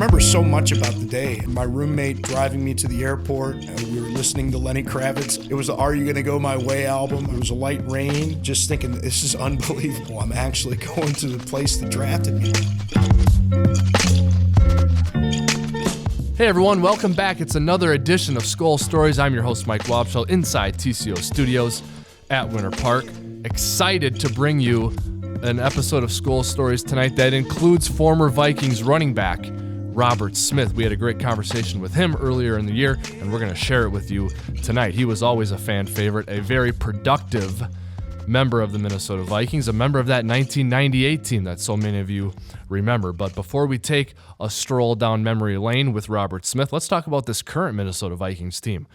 remember so much about the day. My roommate driving me to the airport, and we were listening to Lenny Kravitz. It was the Are You Gonna Go My Way album. It was a light rain, just thinking, this is unbelievable. I'm actually going to the place that drafted me. Hey everyone, welcome back. It's another edition of Skol Stories. I'm your host, Mike Wobschall, inside TCO Studios at Winter Park. Excited to bring you an episode of Skol Stories tonight that includes former Vikings running back Robert Smith. We had a great conversation with him earlier in the year, and we're going to share it with you tonight. He was always a fan favorite, a very productive member of the Minnesota Vikings, a member of that 1998 team that so many of you remember. But before we take a stroll down memory lane with Robert Smith, let's talk about this current Minnesota Vikings team.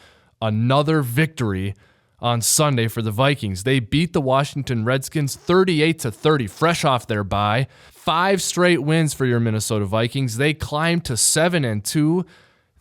Another victory on Sunday for the Vikings. They beat the Washington Redskins 38-30, fresh off their bye. 5 straight wins for your Minnesota Vikings. They climbed to 7-2.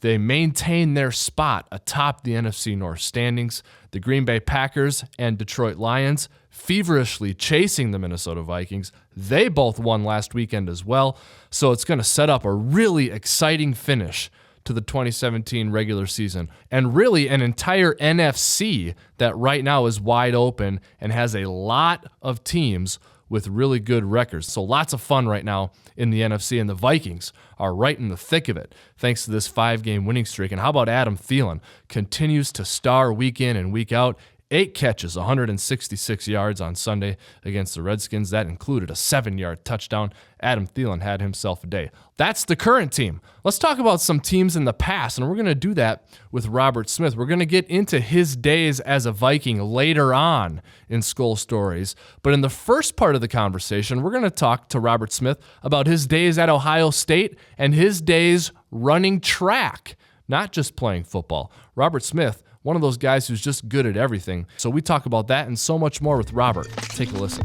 They maintain their spot atop the NFC North standings. The Green Bay Packers and Detroit Lions feverishly chasing the Minnesota Vikings. They both won last weekend as well. So it's going to set up a really exciting finish to the 2017 regular season, and really an entire NFC that right now is wide open and has a lot of teams with really good records. So lots of fun right now in the NFC, and the Vikings are right in the thick of it thanks to this 5-game winning streak. And how about Adam Thielen? Continues to star week in and week out. 8 catches, 166 yards on Sunday against the Redskins. That included a 7-yard touchdown. Adam Thielen had himself a day. That's the current team. Let's talk about some teams in the past, and we're going to do that with Robert Smith. We're going to get into his days as a Viking later on in Skol Stories. But in the first part of the conversation, we're going to talk to Robert Smith about his days at Ohio State and his days running track, not just playing football. Robert Smith, one of those guys who's just good at everything. So we talk about that and so much more with Robert. Take a listen.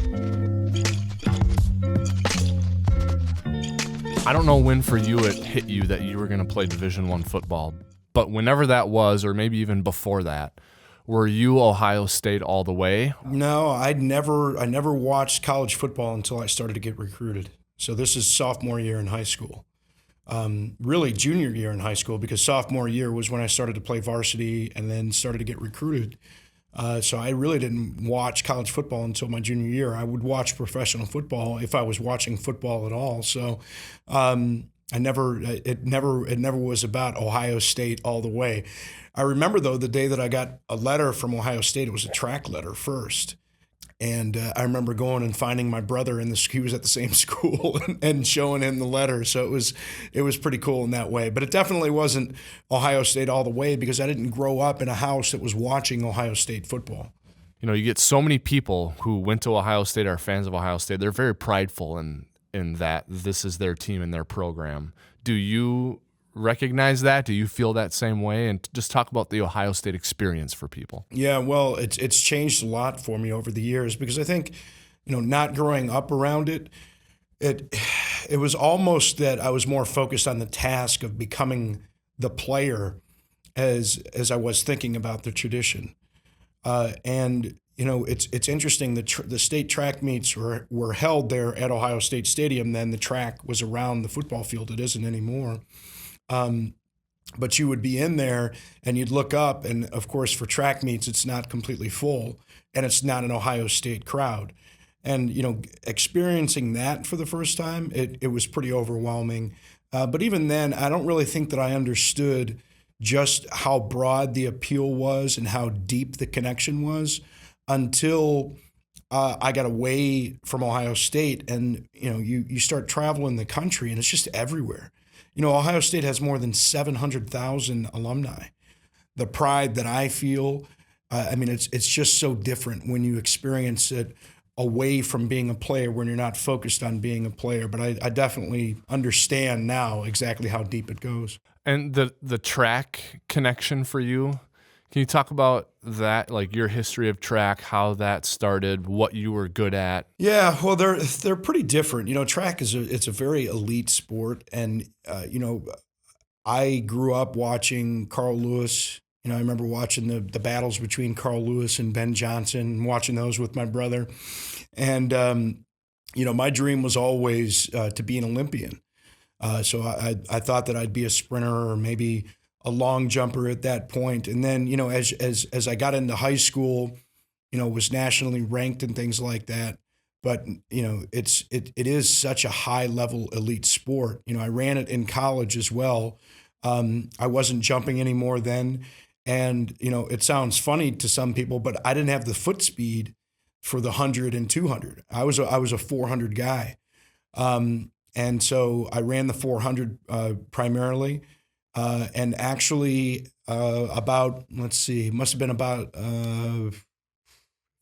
I don't know when for you it hit you that you were going to play Division I football, but whenever that was, or maybe even before that, were you Ohio State all the way? No, I never watched college football until I started to get recruited. So this is sophomore year in high school. Really junior year in high school, because sophomore year was when I started to play varsity and then started to get recruited. So I really didn't watch college football until my junior year. I would watch professional football if I was watching football at all. So it never was about Ohio State all the way. I remember, though, the day that I got a letter from Ohio State. It was a track letter first. And I remember going and finding my brother he was at the same school and showing him the letter. So it was pretty cool in that way. But it definitely wasn't Ohio State all the way, because I didn't grow up in a house that was watching Ohio State football. You know, you get so many people who went to Ohio State, are fans of Ohio State. They're very prideful in that this is their team and their program. Do you recognize that? Do you feel that same way? And just talk about the Ohio State experience for people. Yeah, well, it's changed a lot for me over the years, because I think, not growing up around it was almost that I was more focused on the task of becoming the player as I was thinking about the tradition. It's interesting that the state track meets were held there at Ohio State Stadium. Then the track was around the football field. It isn't anymore. But you would be in there and you'd look up, and of course for track meets it's not completely full and it's not an Ohio State crowd. And experiencing that for the first time, it was pretty overwhelming. But even then, I don't really think that I understood just how broad the appeal was and how deep the connection was until I got away from Ohio State, and you start traveling the country and it's just everywhere. Ohio State has more than 700,000 alumni. The pride that I feel, it's just so different when you experience it away from being a player, when you're not focused on being a player. But I definitely understand now exactly how deep it goes. And the track connection for you, can you talk about that, like your history of track, how that started, what you were good at? Yeah, well, they're pretty different. Track it's a very elite sport, and I grew up watching Carl Lewis. I remember watching the battles between Carl Lewis and Ben Johnson, watching those with my brother, and my dream was always to be an Olympian. So I thought that I'd be a sprinter or maybe a long jumper at that point. And then, as I got into high school, was nationally ranked and things like that. But, it is such a high level elite sport. I ran it in college as well. I wasn't jumping anymore then. And, it sounds funny to some people, but I didn't have the foot speed for the 100 and 200. I was a 400 guy. And so I ran the 400 primarily. And actually must have been about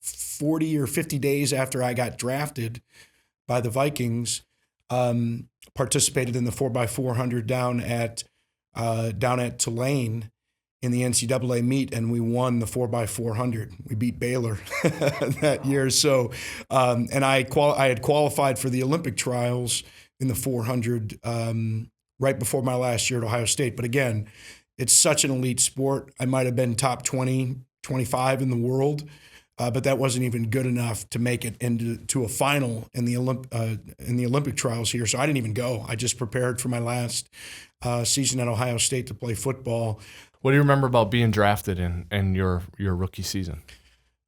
40 or 50 days after I got drafted by the Vikings, participated in the 4x400 down at Tulane in the NCAA meet, and we won the 4x400. We beat Baylor that year. So, and I had qualified for the Olympic trials in the 400 right before my last year at Ohio State. But again, it's such an elite sport. I might have been top 20, 25 in the world, but that wasn't even good enough to make it into a final in the Olympic trials here. So I didn't even go. I just prepared for my last season at Ohio State to play football. What do you remember about being drafted in your rookie season?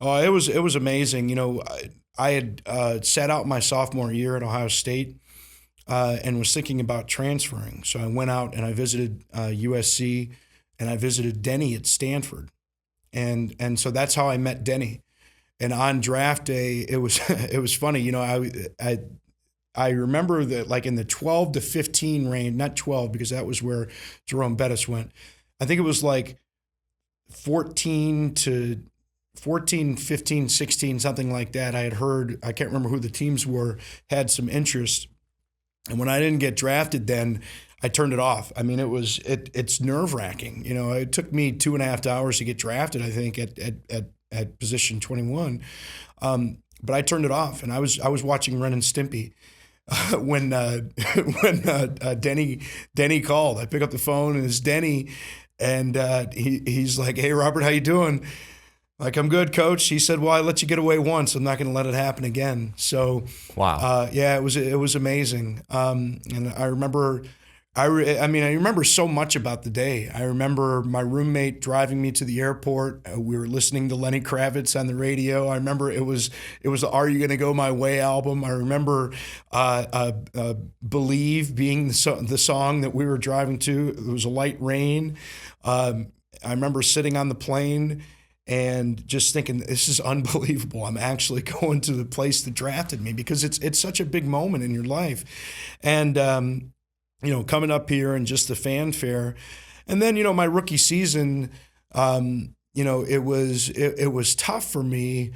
Oh, it was amazing. I had sat out my sophomore year at Ohio State and was thinking about transferring. So I went out and I visited USC and I visited Denny at Stanford. And so that's how I met Denny. And on draft day, it was funny. I remember that like in the 12 to 15 range, not 12 because that was where Jerome Bettis went. I think it was like 14, 15, 16, something like that. I had heard, I can't remember who the teams were, had some interest. And when I didn't get drafted then, I turned it off. I mean, it's nerve-wracking. It took me 2.5 hours to get drafted, I think, at position 21. But I turned it off, and I was watching Ren and Stimpy when Denny called. I pick up the phone, and it's Denny, and he's like, "Hey, Robert, how you doing?" Like, "I'm good, Coach." He said, "Well, I let you get away once. I'm not going to let it happen again." So, wow, yeah, it was amazing. And I remember. I remember so much about the day. I remember my roommate driving me to the airport. We were listening to Lenny Kravitz on the radio. I remember it was the "Are You Gonna Go My Way" album. I remember "Believe" being the song that we were driving to. It was a light rain. I remember sitting on the plane and just thinking, this is unbelievable. I'm actually going to the place that drafted me, because it's such a big moment in your life. And coming up here and just the fanfare. And then, my rookie season, it was tough for me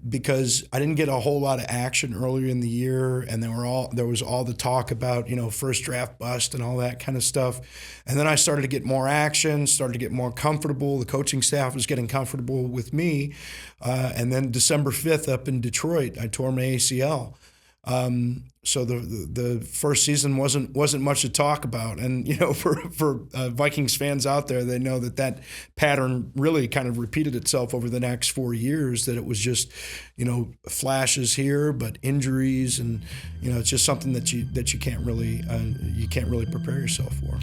because I didn't get a whole lot of action earlier in the year. And there was all the talk about, first draft bust and all that kind of stuff. And then I started to get more action, started to get more comfortable. The coaching staff was getting comfortable with me. And then December 5th up in Detroit, I tore my ACL. So the first season wasn't much to talk about, and for Vikings fans out there, they know that pattern really kind of repeated itself over the next 4 years. That it was just flashes here, but injuries, and it's just something that you can't really prepare yourself for.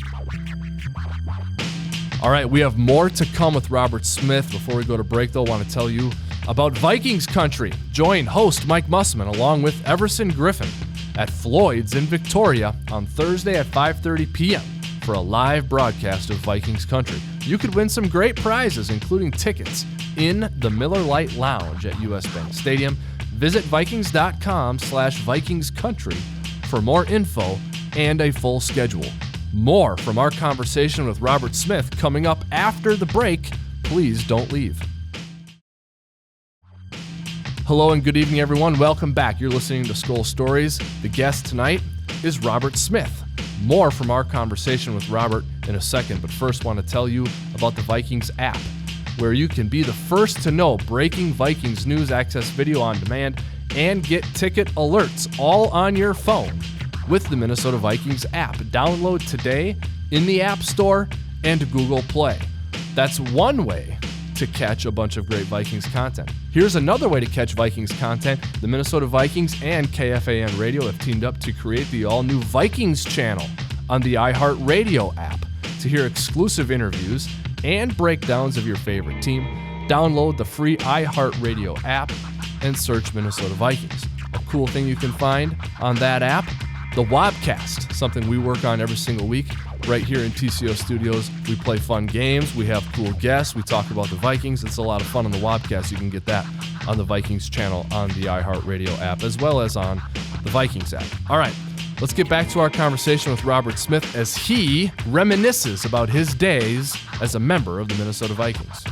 All right, we have more to come with Robert Smith. Before we go to break, though, I want to tell you about Vikings Country. Join host Mike Mussman along with Everson Griffin at Floyd's in Victoria on Thursday at 5:30 p.m. for a live broadcast of Vikings Country. You could win some great prizes, including tickets in the Miller Lite Lounge at US Bank Stadium. Visit Vikings.com/VikingsCountry for more info and a full schedule. More from our conversation with Robert Smith coming up after the break. Please don't leave. Hello and good evening, everyone. Welcome back. You're listening to Skol Stories. The guest tonight is Robert Smith. More from our conversation with Robert in a second, but first want to tell you about the Vikings app, where you can be the first to know breaking Vikings news, access video on demand, and get ticket alerts all on your phone with the Minnesota Vikings app. Download today in the App Store and Google Play. That's one way to catch a bunch of great Vikings content. Here's another way to catch Vikings content. The Minnesota Vikings and KFAN Radio have teamed up to create the all-new Vikings channel on the iHeartRadio app. To hear exclusive interviews and breakdowns of your favorite team, download the free iHeartRadio app and search Minnesota Vikings. A cool thing you can find on that app, the Wobcast, something we work on every single week right here in TCO Studios. We play fun games, we have cool guests, we talk about the Vikings. It's a lot of fun on the Wobcast. You can get that on the Vikings channel on the iHeartRadio app, as well as on the Vikings app. All right, let's get back to our conversation with Robert Smith as he reminisces about his days as a member of the Minnesota Vikings.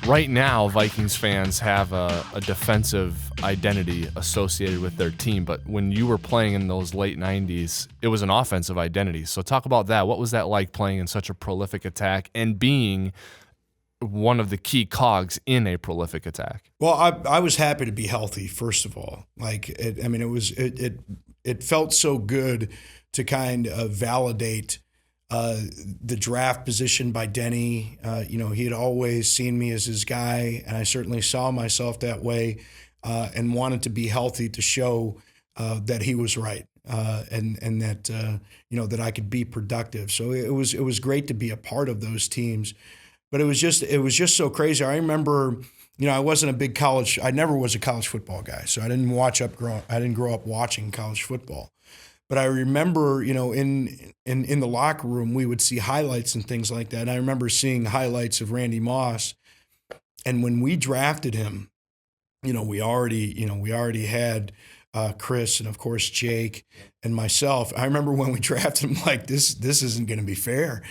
Right now, Vikings fans have a defensive identity associated with their team, but when you were playing in those late 90s, it was an offensive identity. So talk about that. What was that like playing in such a prolific attack and being one of the key cogs in a prolific attack? Well, I was happy to be healthy, first of all. It felt so good to kind of validate the draft position by Denny. He had always seen me as his guy, and I certainly saw myself that way, and wanted to be healthy to show that he was right, and that that I could be productive. So it was great to be a part of those teams, but it was just so crazy. I remember, I wasn't a big I never was a college football guy, so I didn't grow up watching college football. But I remember, in the locker room, we would see highlights and things like that. And I remember seeing highlights of Randy Moss. And when we drafted him, we already had Chris and of course Jake and myself. I remember when we drafted him, like this isn't going to be fair.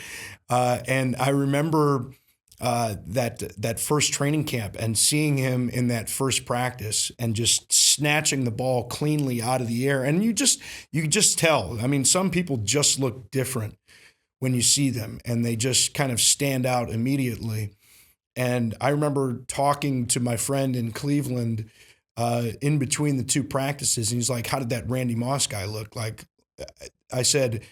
And I remember that first training camp and seeing him in that first practice and just snatching the ball cleanly out of the air. And you just tell. I mean, some people just look different when you see them, and they just kind of stand out immediately. And I remember talking to my friend in Cleveland in between the two practices, and he's like, "How did that Randy Moss guy look?" Like, I said,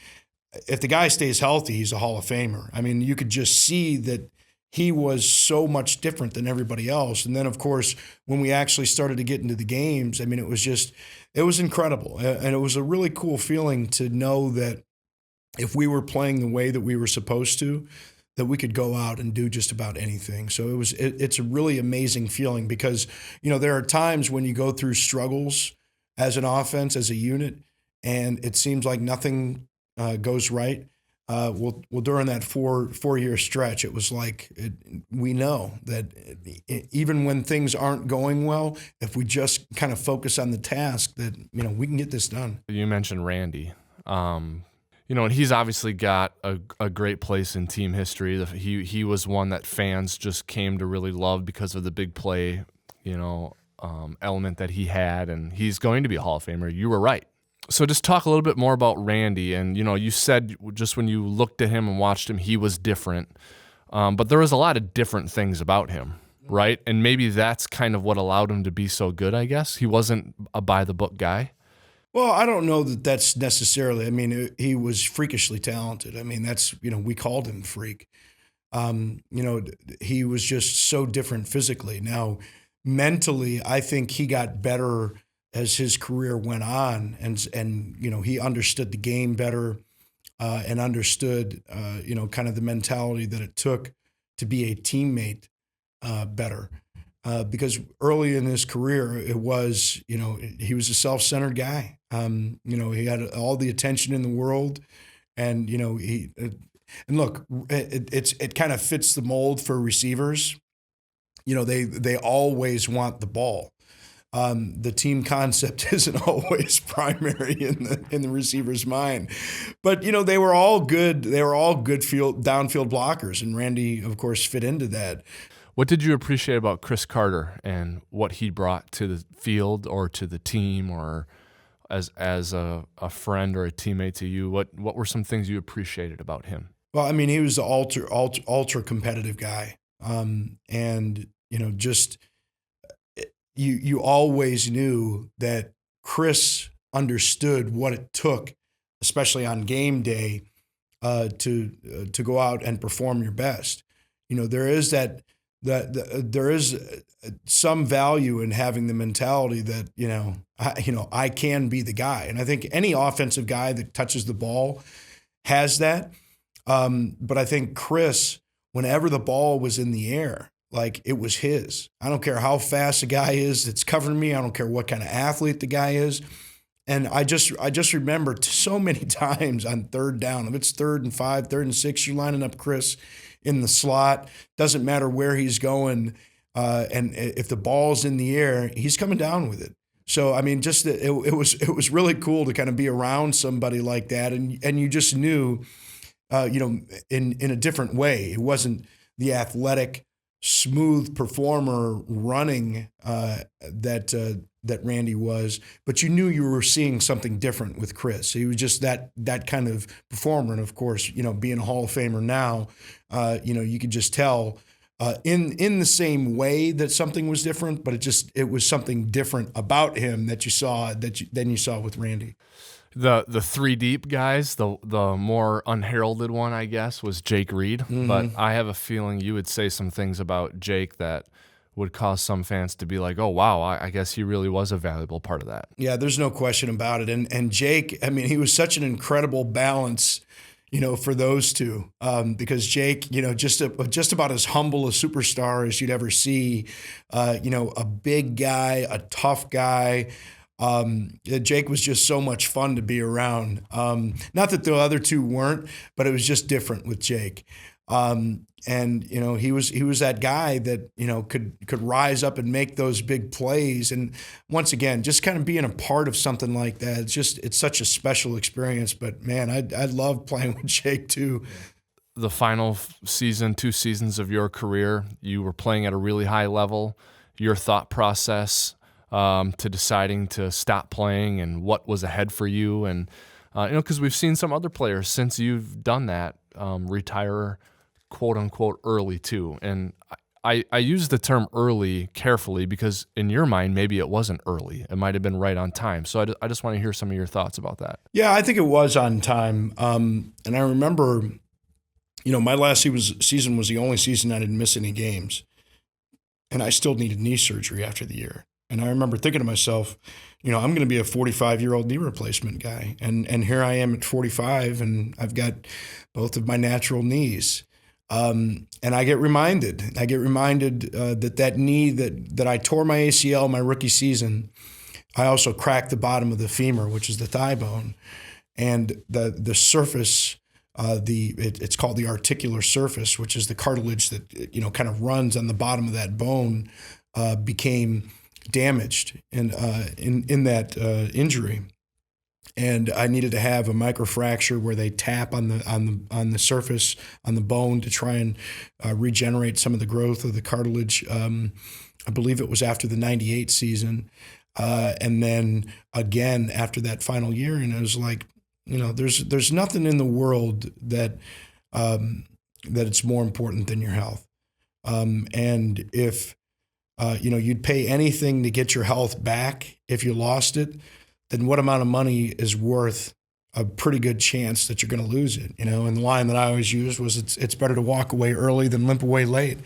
if the guy stays healthy, he's a Hall of Famer. I mean, you could just see that he was so much different than everybody else. And then, of course, when we actually started to get into the games, I mean, it was incredible. And it was a really cool feeling to know that if we were playing the way that we were supposed to, that we could go out and do just about anything. So it's a really amazing feeling because, there are times when you go through struggles as an offense, as a unit, and it seems like nothing goes right. Well, during that four-year stretch, it was like we know that even when things aren't going well, if we just kind of focus on the task, that we can get this done. You mentioned Randy, and he's obviously got a great place in team history. He was one that fans just came to really love because of the big play, element that he had, and he's going to be a Hall of Famer. You were right. So just talk a little bit more about Randy. And, you said just when you looked at him and watched him, he was different. But there was a lot of different things about him, right? And maybe that's kind of what allowed him to be so good, I guess. He wasn't a by-the-book guy. Well, I don't know that that's necessarily. I mean, he was freakishly talented. I mean, that's, we called him freak. He was just so different physically. Now, mentally, I think he got better as his career went on, and he understood the game better, and understood kind of the mentality that it took to be a teammate better. Because early in his career, it was he was a self-centered guy. He had all the attention in the world, and and look, it kind of fits the mold for receivers. They always want the ball. The team concept isn't always primary in the receiver's mind, but they were all good. They were all good downfield blockers, and Randy, of course, fit into that. What did you appreciate about Chris Carter and what he brought to the field or to the team, or as a friend or a teammate to you? What were some things you appreciated about him? Well, I mean, he was the ultra competitive guy, and just. You always knew that Chris understood what it took, especially on game day, to go out and perform your best. There is that there is some value in having the mentality that I can be the guy, and I think any offensive guy that touches the ball has that. But I think Chris, whenever the ball was in the air, like it was his. I don't care how fast a guy is that's covering me. I don't care what kind of athlete the guy is. And I just remember so many times on third down, if it's 3rd and 5, 3rd and 6, you're lining up Chris in the slot. Doesn't matter where he's going. And if the ball's in the air, he's coming down with it. So, I mean, just it was really cool to kind of be around somebody like that. And you just knew, in a different way. It wasn't the athletic, smooth performer running that Randy was, but you knew you were seeing something different with Chris. He was just that kind of performer. And of course, being a Hall of Famer now, you could just tell in the same way that something was different, but it was something different about him that you saw than you saw with Randy. The 3 deep guys, the more unheralded one, I guess, was Jake Reed. Mm-hmm. But I have a feeling you would say some things about Jake that would cause some fans to be like, oh, wow, I guess he really was a valuable part of that. Yeah, there's no question about it. And Jake, I mean, he was such an incredible balance, for those two, because Jake, just about as humble a superstar as you'd ever see, a big guy, a tough guy. Jake was just so much fun to be around. Not that the other two weren't, but it was just different with Jake. And he was that guy that could rise up and make those big plays. And once again, just kind of being a part of something like that, it's such a special experience. But man, I love playing with Jake too. The final season, 2 seasons of your career, you were playing at a really high level. Your thought process to deciding to stop playing and what was ahead for you. And, because we've seen some other players since you've done that retire, quote unquote, early too. And I use the term early carefully because in your mind, maybe it wasn't early. It might have been right on time. So I just want to hear some of your thoughts about that. Yeah, I think it was on time. And I remember, my last season was the only season I didn't miss any games. And I still needed knee surgery after the year. And I remember thinking to myself, I'm going to be a 45-year-old knee replacement guy. And here I am at 45, and I've got both of my natural knees. And I get reminded that knee that I tore my ACL my rookie season, I also cracked the bottom of the femur, which is the thigh bone. And the surface, it's called the articular surface, which is the cartilage that, kind of runs on the bottom of that bone, became damaged in that injury, and I needed to have a microfracture where they tap on the surface on the bone to try and regenerate some of the growth of the cartilage. I believe it was after the '98 season, and then again after that final year, and it was like, there's nothing in the world that it's more important than your health, and if you'd pay anything to get your health back if you lost it, then what amount of money is worth a pretty good chance that you're going to lose it? And the line that I always used was, it's better to walk away early than limp away late.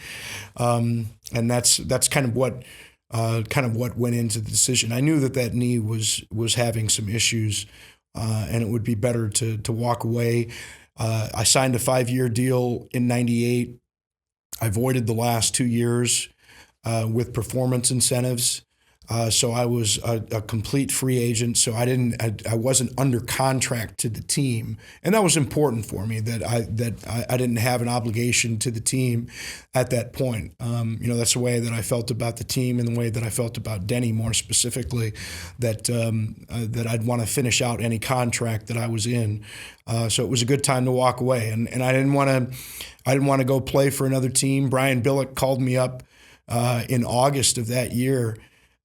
And that's kind of what went into the decision. I knew that knee was having some issues, and it would be better to walk away. I signed a 5-year deal in '98. I voided the last 2 years with performance incentives. So I was a complete free agent. So I wasn't under contract to the team, and that was important for me that I didn't have an obligation to the team at that point. That's the way that I felt about the team, and the way that I felt about Denny more specifically, that I'd want to finish out any contract that I was in. So it was a good time to walk away, and I didn't want to go play for another team. Brian Billick called me up in August of that year,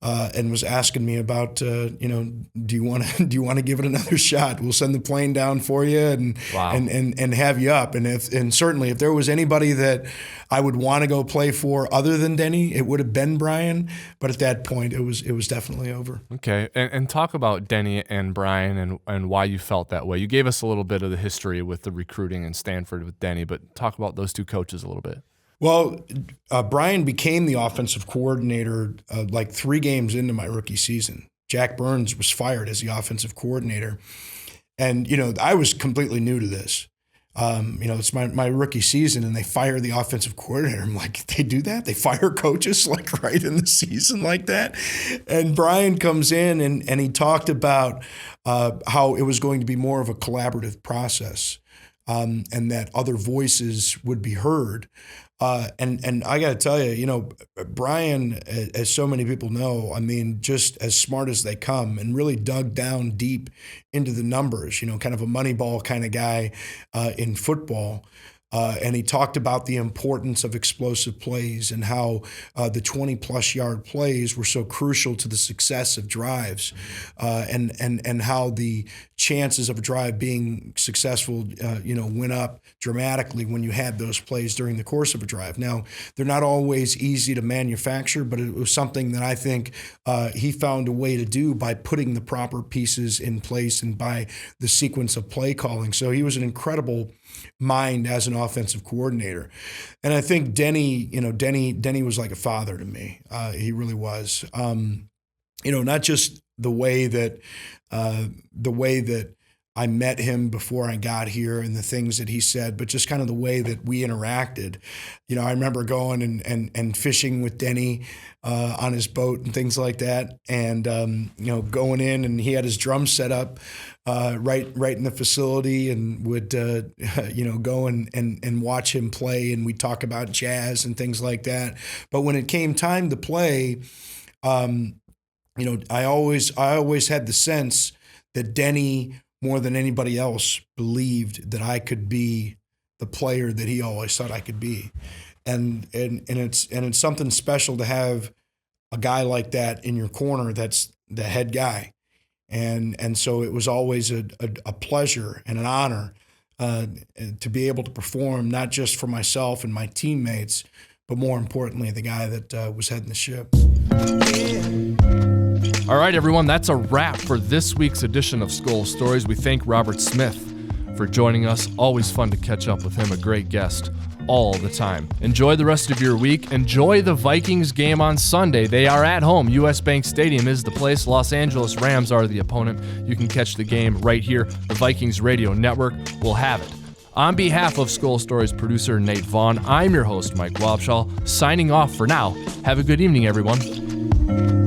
and was asking me about, do you want to give it another shot? We'll send the plane down for you and wow. and have you up. And certainly if there was anybody that I would want to go play for other than Denny, it would have been Brian. But at that point, it was definitely over. Okay, and talk about Denny and Brian and why you felt that way. You gave us a little bit of the history with the recruiting in Stanford with Denny, but talk about those two coaches a little bit. Well, Brian became the offensive coordinator like 3 games into my rookie season. Jack Burns was fired as the offensive coordinator. And, I was completely new to this. It's my rookie season and they fire the offensive coordinator. I'm like, they do that? They fire coaches like right in the season like that? And Brian comes in and he talked about how it was going to be more of a collaborative process and that other voices would be heard. And I got to tell you, Brian, as so many people know, I mean, just as smart as they come and really dug down deep into the numbers, kind of a Moneyball kind of guy in football. And he talked about the importance of explosive plays and how the 20-plus yard plays were so crucial to the success of drives, and how the chances of a drive being successful, went up dramatically when you had those plays during the course of a drive. Now, they're not always easy to manufacture, but it was something that I think he found a way to do by putting the proper pieces in place and by the sequence of play calling. So he was an incredible mind as an offensive coordinator. And I think Denny was like a father to me. He really was. Not just the way that I met him before I got here and the things that he said, but just kind of the way that we interacted. I remember going and fishing with Denny on his boat and things like that. And, going in and he had his drum set up right in the facility and would, go and watch him play. And we'd talk about jazz and things like that. But when it came time to play, I always had the sense that Denny, more than anybody else, believed that I could be the player that he always thought I could be. And it's something special to have a guy like that in your corner that's the head guy. And so it was always a pleasure and an honor to be able to perform, not just for myself and my teammates, but more importantly, the guy that was heading the ship. All right, everyone, that's a wrap for this week's edition of Skol Stories. We thank Robert Smith for joining us. Always fun to catch up with him, a great guest all the time. Enjoy the rest of your week. Enjoy the Vikings game on Sunday. They are at home. US Bank Stadium is the place. Los Angeles Rams are the opponent. You can catch the game right here. The Vikings Radio Network will have it. On behalf of Skol Stories producer Nate Vaughn, I'm your host, Mike Wabschall, signing off for now. Have a good evening, everyone.